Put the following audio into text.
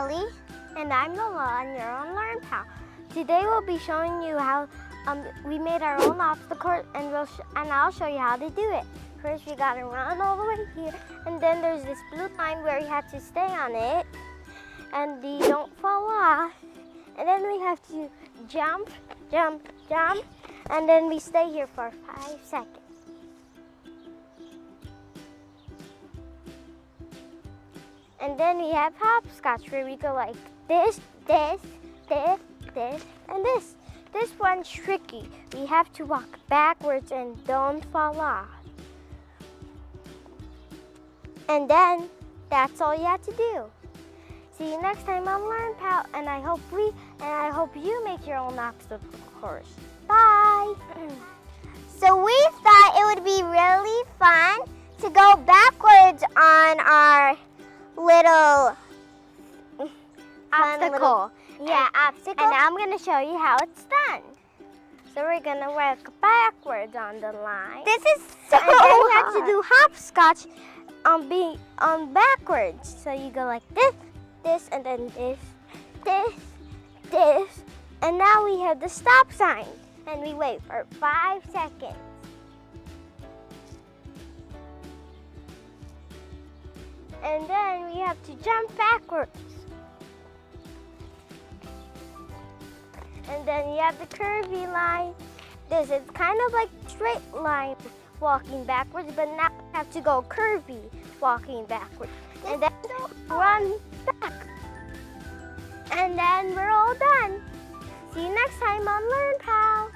Ellie. And I'm Nola, and you're on LearnPal. Today we'll be showing you how we made our own obstacle, and I'll show you how to do it. First, we gotta run all the way here, and then there's this blue line where you have to stay on it, and you don't fall off. And then we have to jump, jump, jump, and then we stay here for 5 seconds. And then we have hopscotch where we go like this, this, this, this, and this. This one's tricky. We have to walk backwards and don't fall off. And then that's all you have to do. See you next time on LearnPal, and I hope you make your own obstacle course. Bye. So we thought it would be really fun to go backwards on our little Obstacle. obstacle. And I'm going to show you how it's done. So we're going to walk backwards on the line. This is so And then you have hard. to do hopscotch backwards. So you go like this, this, and then this, this, this. And now we have the stop sign. And we wait for 5 seconds. And then we have to jump backwards. And then you have the curvy line. This is kind of like straight line walking backwards, but now you have to go curvy walking backwards. And then run back. And then we're all done. See you next time on LearnPal.